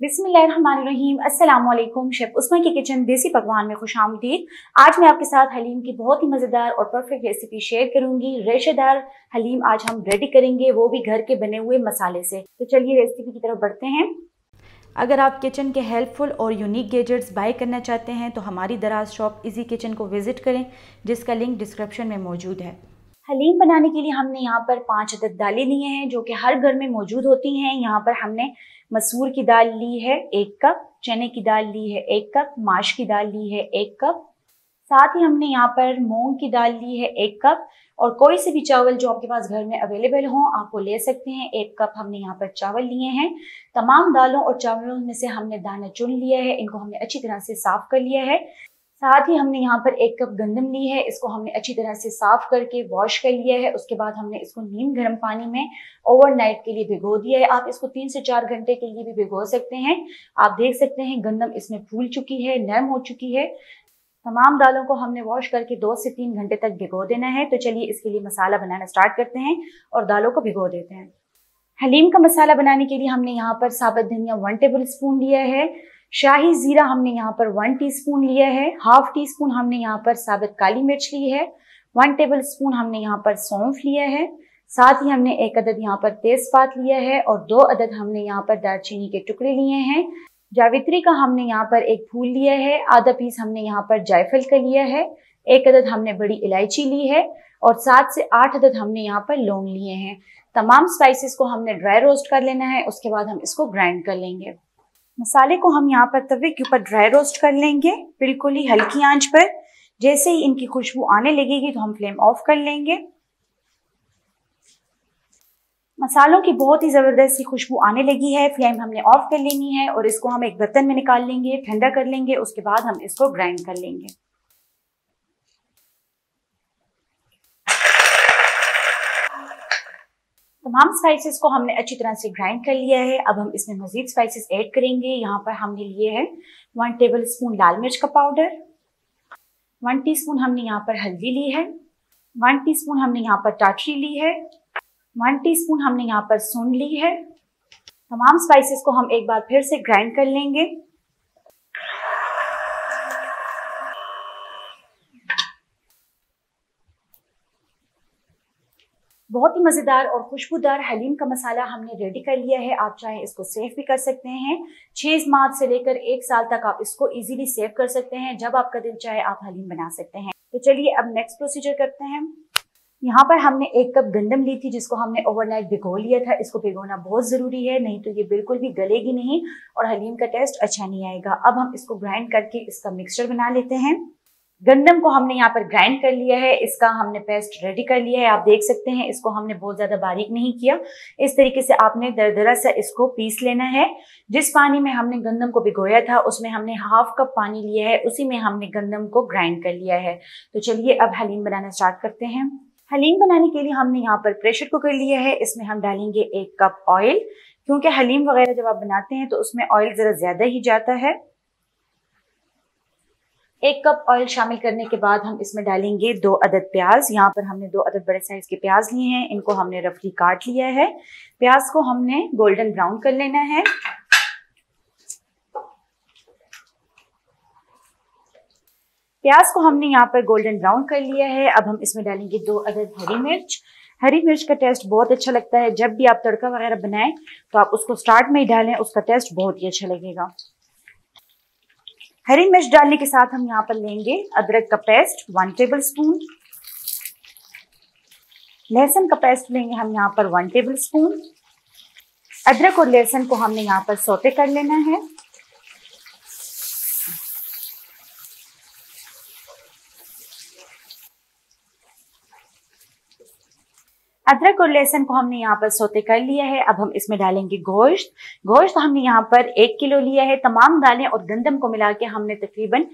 बिस्मिल्लाहिर्रहमानिर्रहीम। अस्सलाम वालेकुम। शेफ उस्मा की किचन देसी पकवान में खुशामदीद। आज मैं आपके साथ हलीम की बहुत ही मज़ेदार और परफेक्ट रेसिपी शेयर करूंगी। रेशेदार हलीम आज हम रेडी करेंगे, वो भी घर के बने हुए मसाले से। तो चलिए रेसिपी की तरफ बढ़ते हैं। अगर आप किचन के हेल्पफुल और यूनिक गैजेट्स बाय करना चाहते हैं तो हमारी दराज शॉप इजी किचन को विजिट करें, जिसका लिंक डिस्क्रिप्शन में मौजूद है। हलीम बनाने के लिए हमने यहाँ पर 5 अदद दालें लिए हैं जो कि हर घर में मौजूद होती हैं। यहाँ पर हमने मसूर की दाल ली है 1 कप, चने की दाल ली है 1 कप, माश की दाल ली है 1 कप, साथ ही हमने यहाँ पर मूंग की दाल ली है 1 कप, और कोई से भी चावल जो आपके पास घर में अवेलेबल हो आप वो ले सकते हैं। 1 कप हमने यहाँ पर चावल लिए हैं। तमाम दालों और चावलों में से हमने दाना चुन लिया है, इनको हमने अच्छी तरह से साफ कर लिया है। साथ ही हमने यहाँ पर 1 कप गंदम ली है, इसको हमने अच्छी तरह से साफ करके वॉश कर लिया है। उसके बाद हमने इसको नीम गर्म पानी में ओवरनाइट के लिए भिगो दिया है। आप इसको 3 से 4 घंटे के लिए भी भिगो सकते हैं। आप देख सकते हैं गंदम इसमें फूल चुकी है, नरम हो चुकी है। तमाम दालों को हमने वॉश करके 2 से 3 घंटे तक भिगो देना है। तो चलिए इसके लिए मसाला बनाना स्टार्ट करते हैं और दालों को भिगो देते हैं। हलीम का मसाला बनाने के लिए हमने यहाँ पर साबुत धनिया 1 टेबल स्पून लिया है, शाही जीरा हमने यहाँ पर 1 टीस्पून लिया है, हाफ टी स्पून हमने यहाँ पर साबुत काली मिर्च ली है, 1 टेबल स्पून हमने यहाँ पर सौंफ लिया है, साथ ही हमने 1 अदद यहाँ पर तेजपात लिया है और 2 अदद हमने यहाँ पर दालचीनी के टुकड़े लिए हैं। जावित्री का हमने यहाँ पर 1 फूल लिया है, आधा पीस हमने यहाँ पर जायफल का लिया है, 1 अदद हमने बड़ी इलायची ली है और 7 से 8 अदद हमने यहाँ पर लौंग लिए हैं। तमाम स्पाइसेस को हमने ड्राई रोस्ट कर लेना है, उसके बाद हम इसको ग्राइंड कर लेंगे। मसाले को हम यहाँ पर तवे के ऊपर ड्राई रोस्ट कर लेंगे, बिल्कुल ही हल्की आंच पर। जैसे ही इनकी खुशबू आने लगेगी तो हम फ्लेम ऑफ कर लेंगे। मसालों की बहुत ही जबरदस्त सी खुशबू आने लगी है, फ्लेम हमने ऑफ कर लेनी है और इसको हम एक बर्तन में निकाल लेंगे, ठंडा कर लेंगे। उसके बाद हम इसको ग्राइंड कर लेंगे। तमाम स्पाइसेस को हमने अच्छी तरह से ग्राइंड कर लिया है। अब हम इसमें मजीद स्पाइसेस ऐड करेंगे। यहाँ पर हमने लिए हैं 1 टेबल स्पून लाल मिर्च का पाउडर, 1 टीस्पून हमने यहाँ पर हल्दी ली है, 1 टीस्पून हमने यहाँ पर टाटरी ली है, 1 टीस्पून हमने यहाँ पर सूंड ली है। तमाम स्पाइसेस को हम एक बार फिर से ग्राइंड कर लेंगे। बहुत ही मज़ेदार और खुशबूदार हलीम का मसाला हमने रेडी कर लिया है। आप चाहे इसको सेव भी कर सकते हैं। 6 माह से लेकर 1 साल तक आप इसको इजीली सेव कर सकते हैं। जब आपका दिल चाहे आप हलीम बना सकते हैं। तो चलिए अब नेक्स्ट प्रोसीजर करते हैं। यहाँ पर हमने 1 कप गंदम ली थी जिसको हमने ओवरनाइट भिगो लिया था। इसको भिगोना बहुत ज़रूरी है, नहीं तो ये बिल्कुल भी गलेगी नहीं और हलीम का टेस्ट अच्छा नहीं आएगा। अब हम इसको ग्राइंड करके इसका मिक्सचर बना लेते हैं। गंदम को हमने यहाँ पर ग्राइंड कर लिया है, इसका हमने पेस्ट रेडी कर लिया है। आप देख सकते हैं इसको हमने बहुत ज़्यादा बारीक नहीं किया। इस तरीके से आपने दरदरा सा इसको पीस लेना है। जिस पानी में हमने गंदम को भिगोया था उसमें हमने हाफ कप पानी लिया है, उसी में हमने गंदम को ग्राइंड कर लिया है। तो चलिए अब हलीम बनाना स्टार्ट करते हैं। हलीम बनाने के लिए हमने यहाँ पर प्रेशर कुकर लिया है, इसमें हम डालेंगे 1 कप ऑयल, क्योंकि हलीम वगैरह जब आप बनाते हैं तो उसमें ऑयल ज़रा ज़्यादा ही जाता है। 1 कप ऑयल शामिल करने के बाद हम इसमें डालेंगे 2 अदद प्याज। यहाँ पर हमने 2 अदद बड़े साइज के प्याज लिए हैं, इनको हमने रफली काट लिया है। प्याज को हमने गोल्डन ब्राउन कर लेना है। प्याज को हमने यहाँ पर गोल्डन ब्राउन कर लिया है। अब हम इसमें डालेंगे 2 अदद हरी मिर्च। हरी मिर्च का टेस्ट बहुत अच्छा लगता है। जब भी आप तड़का वगैरह बनाएं तो आप उसको स्टार्ट में ही डालें, उसका टेस्ट बहुत ही अच्छा लगेगा। हरी मिर्च डालने के साथ हम यहाँ पर लेंगे अदरक का पेस्ट 1 टेबल स्पून, लहसुन का पेस्ट लेंगे हम यहाँ पर 1 टेबल स्पून। अदरक और लहसुन को हमने यहाँ पर सौते कर लेना है। अदरक और लहसुन को हमने यहाँ पर सौते कर लिया है। अब हम इसमें डालेंगे गोश्त। गोश्त हमने यहाँ पर 1 किलो लिया है। तमाम दालें और गंदम को मिला के हमने तकरीबन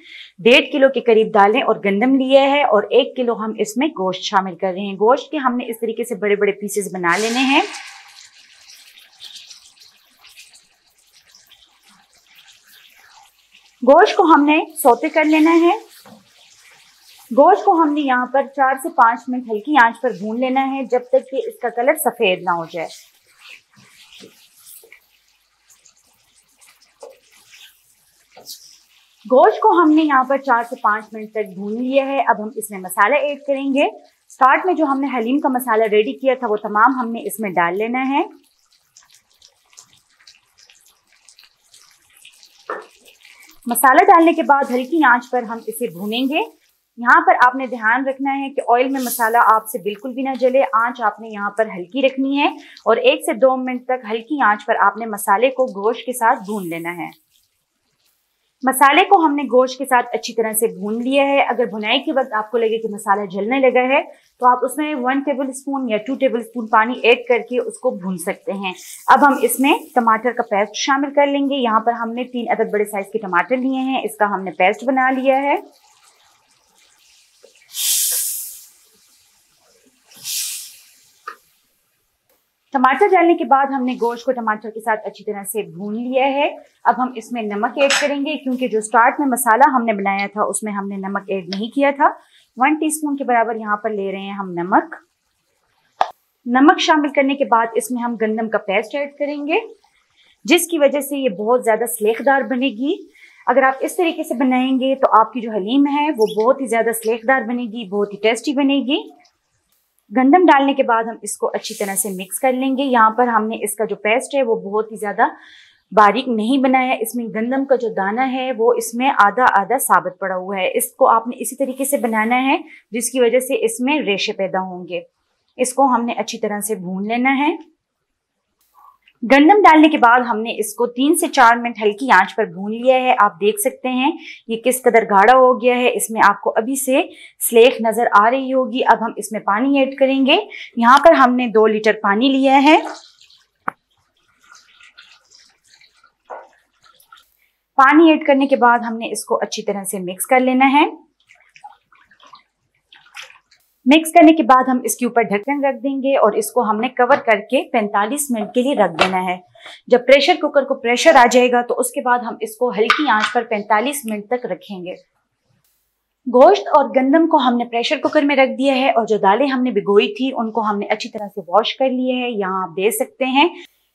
1.5 किलो के करीब दालें और गंदम लिया है और 1 किलो हम इसमें गोश्त शामिल कर रहे हैं। गोश्त के हमने इस तरीके से बड़े बड़े पीसेस बना लेने हैं। गोश्त को हमने सौते कर लेना है। गोश्त को हमने यहाँ पर 4 से 5 मिनट हल्की आंच पर भून लेना है, जब तक कि इसका कलर सफेद ना हो जाए। गोश्त को हमने यहाँ पर 4 से 5 मिनट तक भून लिया है। अब हम इसमें मसाला ऐड करेंगे। स्टार्ट में जो हमने हलीम का मसाला रेडी किया था वो तमाम हमने इसमें डाल लेना है। मसाला डालने के बाद हल्की आंच पर हम इसे भूनेंगे। यहाँ पर आपने ध्यान रखना है कि ऑयल में मसाला आपसे बिल्कुल भी ना जले। आंच आपने यहाँ पर हल्की रखनी है और 1 से 2 मिनट तक हल्की आंच पर आपने मसाले को गोश्त के साथ भून लेना है। मसाले को हमने गोश्त के साथ अच्छी तरह से भून लिया है। अगर भुनाई के वक्त आपको लगे कि मसाला जलने लगा है तो आप उसमें 1 टेबल स्पून या 2 टेबल स्पून पानी ऐड करके उसको भून सकते हैं। अब हम इसमें टमाटर का पेस्ट शामिल कर लेंगे। यहाँ पर हमने 3 अदद बड़े साइज के टमाटर लिए हैं, इसका हमने पेस्ट बना लिया है। टमाटर डालने के बाद हमने गोश्त को टमाटर के साथ अच्छी तरह से भून लिया है। अब हम इसमें नमक ऐड करेंगे, क्योंकि जो स्टार्ट में मसाला हमने बनाया था उसमें हमने नमक ऐड नहीं किया था। 1 टीस्पून के बराबर यहाँ पर ले रहे हैं हम नमक। नमक शामिल करने के बाद इसमें हम गंदम का पेस्ट ऐड करेंगे, जिसकी वजह से ये बहुत ज़्यादा सलेखदार बनेगी। अगर आप इस तरीके से बनाएंगे तो आपकी जो हलीम है वो बहुत ही ज़्यादा सलेखदार बनेगी, बहुत ही टेस्टी बनेगी। गंदम डालने के बाद हम इसको अच्छी तरह से मिक्स कर लेंगे। यहाँ पर हमने इसका जो पेस्ट है वो बहुत ही ज़्यादा बारीक नहीं बनाया। इसमें गंदम का जो दाना है वो इसमें आधा आधा साबित पड़ा हुआ है। इसको आपने इसी तरीके से बनाना है जिसकी वजह से इसमें रेशे पैदा होंगे। इसको हमने अच्छी तरह से भून लेना है। गंदम डालने के बाद हमने इसको 3 से 4 मिनट हल्की आंच पर भून लिया है। आप देख सकते हैं ये किस कदर गाढ़ा हो गया है। इसमें आपको अभी से स्लेख नजर आ रही होगी। अब हम इसमें पानी ऐड करेंगे। यहाँ पर हमने 2 लीटर पानी लिया है। पानी ऐड करने के बाद हमने इसको अच्छी तरह से मिक्स कर लेना है। मिक्स करने के बाद हम इसके ऊपर ढक्कन रख देंगे और इसको हमने कवर करके 45 मिनट के लिए रख देना है। जब प्रेशर कुकर को प्रेशर आ जाएगा तो उसके बाद हम इसको हल्की आंच पर 45 मिनट तक रखेंगे। गोश्त और गंदम को हमने प्रेशर कुकर में रख दिया है और जो दालें हमने भिगोई थी उनको हमने अच्छी तरह से वॉश कर लिए है। यहाँ आप देख सकते हैं,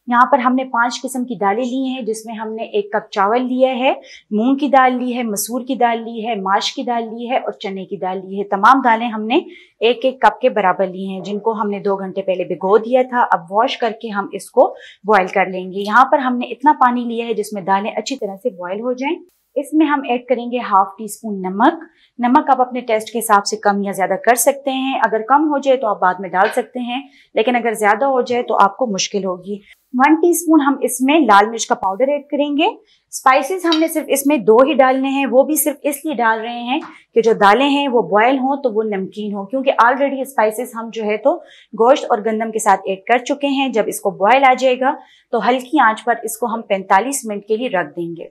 यहाँ पर हमने 5 किस्म की दालें ली हैं, जिसमें हमने 1 कप चावल लिया है, मूंग की दाल ली है, मसूर की दाल ली है, माश की दाल ली है और चने की दाल ली है। तमाम दालें हमने 1-1 कप के बराबर ली हैं, जिनको हमने 2 घंटे पहले भिगो दिया था। अब वॉश करके हम इसको बॉयल कर लेंगे। यहाँ पर हमने इतना पानी लिया है जिसमें दालें अच्छी तरह से बॉयल हो जाएं। इसमें हम ऐड करेंगे 1/2 टीस्पून नमक। नमक आप अपने टेस्ट के हिसाब से कम या ज़्यादा कर सकते हैं। अगर कम हो जाए तो आप बाद में डाल सकते हैं, लेकिन अगर ज़्यादा हो जाए तो आपको मुश्किल होगी। 1 टीस्पून हम इसमें लाल मिर्च का पाउडर ऐड करेंगे। स्पाइसेस हमने सिर्फ इसमें 2 ही डालने हैं, वो भी सिर्फ इसलिए डाल रहे हैं कि जो दालें हैं वो बॉयल हों तो वो नमकीन हो, क्योंकि ऑलरेडी स्पाइसेस हम जो है तो गोश्त और गंदम के साथ ऐड कर चुके हैं। जब इसको बॉयल आ जाएगा तो हल्की आंच पर इसको हम 45 मिनट के लिए रख देंगे।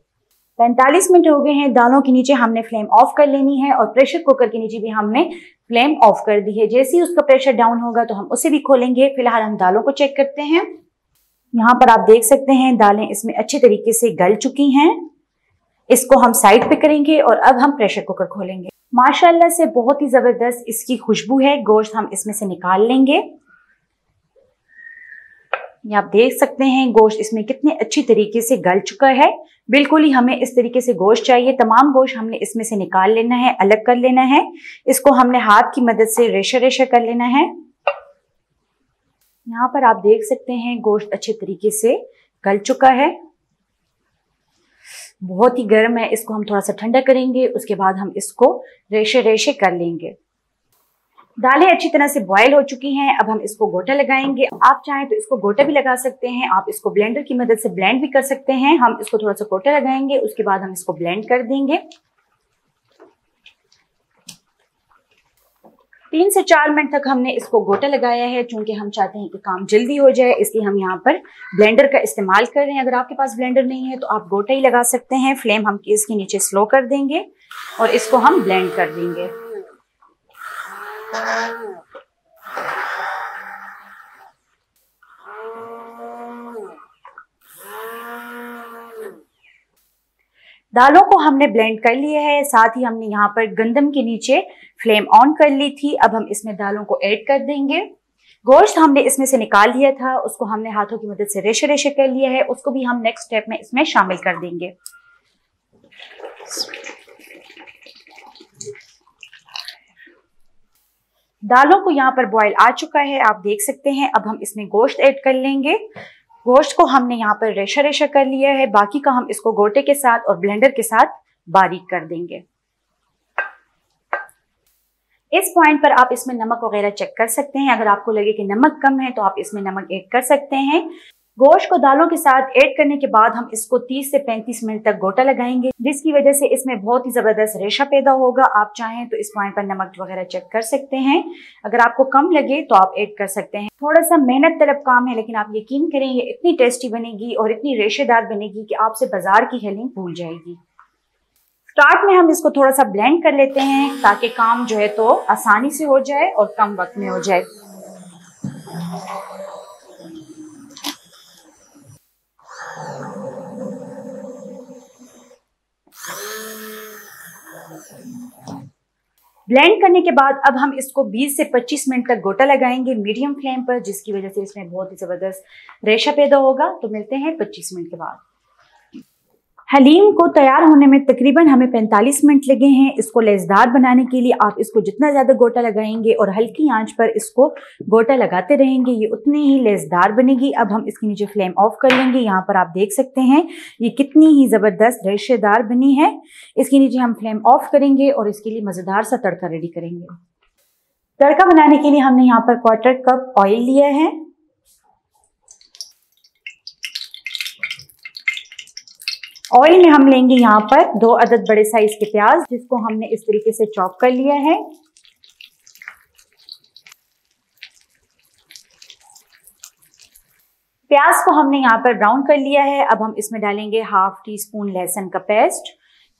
45 मिनट हो गए हैं। दालों के नीचे हमने फ्लेम ऑफ कर लेनी है और प्रेशर कुकर के नीचे भी हमने फ्लेम ऑफ कर दी है। जैसे ही उसका प्रेशर डाउन होगा तो हम उसे भी खोलेंगे। फिलहाल हम दालों को चेक करते हैं। यहाँ पर आप देख सकते हैं दालें इसमें अच्छे तरीके से गल चुकी हैं। इसको हम साइड पे करेंगे और अब हम प्रेशर कुकर खोलेंगे। माशाल्लाह से बहुत ही जबरदस्त इसकी खुशबू है। गोश्त हम इसमें से निकाल लेंगे। ये आप देख सकते हैं गोश्त इसमें कितने अच्छी तरीके से गल चुका है। बिल्कुल ही हमें इस तरीके से गोश्त चाहिए। तमाम गोश्त हमने इसमें से निकाल लेना है, अलग कर लेना है। इसको हमने हाथ की मदद से रेशा रेशा कर लेना है। यहाँ पर आप देख सकते हैं गोश्त अच्छे तरीके से गल चुका है। बहुत ही गर्म है, इसको हम थोड़ा सा ठंडा करेंगे, उसके बाद हम इसको रेशे रेशे कर लेंगे। दालें अच्छी तरह से बॉयल हो चुकी हैं। अब हम इसको गोटा लगाएंगे। आप चाहें तो इसको गोटा भी लगा सकते हैं, आप इसको ब्लेंडर की मदद से ब्लेंड भी कर सकते हैं। हम इसको थोड़ा सा गोटा लगाएंगे, उसके बाद हम इसको ब्लेंड कर देंगे। 3 से 4 मिनट तक हमने इसको गोटा लगाया है। चूंकि हम चाहते हैं कि काम जल्दी हो जाए, इसलिए हम यहाँ पर ब्लेंडर का इस्तेमाल कर रहे हैं। अगर आपके पास ब्लेंडर नहीं है तो आप गोटा ही लगा सकते हैं। फ्लेम हम इसके नीचे स्लो कर देंगे और इसको हम ब्लेंड कर देंगे। दालों को हमने ब्लेंड कर लिया है। साथ ही हमने यहाँ पर गंदम के नीचे फ्लेम ऑन कर ली थी। अब हम इसमें दालों को ऐड कर देंगे। गोश्त हमने इसमें से निकाल लिया था, उसको हमने हाथों की मदद से रेशे रेशे कर लिया है। उसको भी हम नेक्स्ट स्टेप में इसमें शामिल कर देंगे। दालों को यहाँ पर बॉयल आ चुका है, आप देख सकते हैं। अब हम इसमें गोश्त ऐड कर लेंगे। गोश्त को हमने यहाँ पर रेशा रेशा कर लिया है, बाकी का हम इसको गोटे के साथ और ब्लेंडर के साथ बारीक कर देंगे। इस पॉइंट पर आप इसमें नमक वगैरह चेक कर सकते हैं। अगर आपको लगे कि नमक कम है तो आप इसमें नमक ऐड कर सकते हैं। गोश्त को दालों के साथ ऐड करने के बाद हम इसको 30 से 35 मिनट तक गोटा लगाएंगे, जिसकी वजह से इसमें बहुत ही जबरदस्त रेशा पैदा होगा। आप चाहें तो इस पॉइंट पर नमक वगैरह चेक कर सकते हैं। अगर आपको कम लगे तो आप ऐड कर सकते हैं। थोड़ा सा मेहनत तलब काम है, लेकिन आप यकीन करें ये इतनी टेस्टी बनेगी और इतनी रेशेदार बनेगी कि आपसे बाजार की हलीम भूल जाएगी। स्टार्ट में हम इसको थोड़ा सा ब्लेंड कर लेते हैं ताकि काम जो है तो आसानी से हो जाए और कम वक्त में हो जाए। ब्लेंड करने के बाद अब हम इसको 20 से 25 मिनट तक गोटा लगाएंगे मीडियम फ्लेम पर, जिसकी वजह से इसमें बहुत ही जबरदस्त रेशा पैदा होगा। तो मिलते हैं 25 मिनट के बाद। हलीम को तैयार होने में तकरीबन हमें 45 मिनट लगे हैं। इसको लेज़दार बनाने के लिए आप इसको जितना ज़्यादा गोटा लगाएंगे और हल्की आंच पर इसको गोटा लगाते रहेंगे, ये उतनी ही लेज़दार बनेगी। अब हम इसके नीचे फ्लेम ऑफ कर लेंगे। यहाँ पर आप देख सकते हैं ये कितनी ही ज़बरदस्त रेशेदार बनी है। इसके नीचे हम फ्लेम ऑफ करेंगे और इसके लिए मज़ेदार सा तड़का रेडी करेंगे। तड़का बनाने के लिए हमने यहाँ पर 1/4 कप ऑयल लिया है। ऑयल में हम लेंगे यहाँ पर 2 अदद बड़े साइज के प्याज, जिसको हमने इस तरीके से चॉप कर लिया है। प्याज को हमने यहाँ पर ब्राउन कर लिया है। अब हम इसमें डालेंगे 1/2 टीस्पून लहसुन का पेस्ट।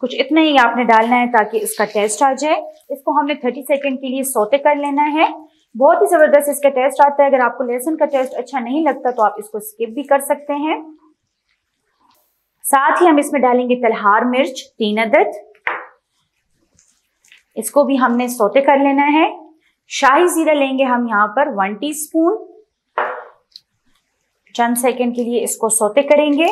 कुछ इतना ही आपने डालना है ताकि इसका टेस्ट आ जाए। इसको हमने 30 सेकेंड के लिए सौते कर लेना है। बहुत ही जबरदस्त इसका टेस्ट आता है। अगर आपको लहसुन का टेस्ट अच्छा नहीं लगता तो आप इसको स्किप भी कर सकते हैं। साथ ही हम इसमें डालेंगे तलहार मिर्च 3 अदद। इसको भी हमने सौते कर लेना है। शाही जीरा लेंगे हम यहाँ पर 1 टीस्पून। चंद सेकंड के लिए इसको सौते करेंगे।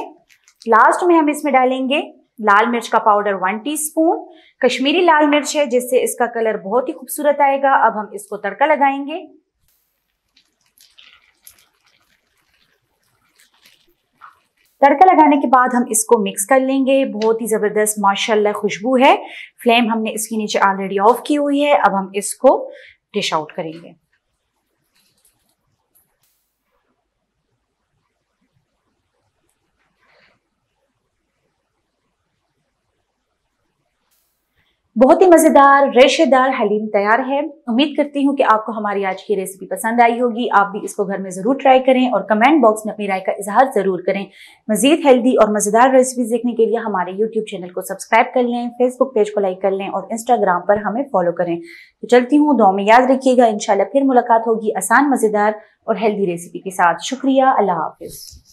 लास्ट में हम इसमें डालेंगे लाल मिर्च का पाउडर 1 टीस्पून। कश्मीरी लाल मिर्च है, जिससे इसका कलर बहुत ही खूबसूरत आएगा। अब हम इसको तड़का लगाएंगे। तड़का लगाने के बाद हम इसको मिक्स कर लेंगे। बहुत ही ज़बरदस्त माशाल्लाह खुशबू है। फ्लेम हमने इसके नीचे ऑलरेडी ऑफ की हुई है। अब हम इसको डिश आउट करेंगे। बहुत ही मज़ेदार रेशेदार हलीम तैयार है। उम्मीद करती हूँ कि आपको हमारी आज की रेसिपी पसंद आई होगी। आप भी इसको घर में ज़रूर ट्राई करें और कमेंट बॉक्स में अपनी राय का इजहार ज़रूर करें। मज़ीद हेल्दी और मज़ेदार रेसिपीज देखने के लिए हमारे यूट्यूब चैनल को सब्सक्राइब कर लें, फेसबुक पेज को लाइक कर लें और इंस्टाग्राम पर हमें फॉलो करें। तो चलती हूँ, दुआ में याद रखिएगा। इंशाल्लाह फिर मुलाकात होगी आसान, मज़ेदार और हेल्दी रेसिपी के साथ। शुक्रिया, अल्लाह हाफिज़।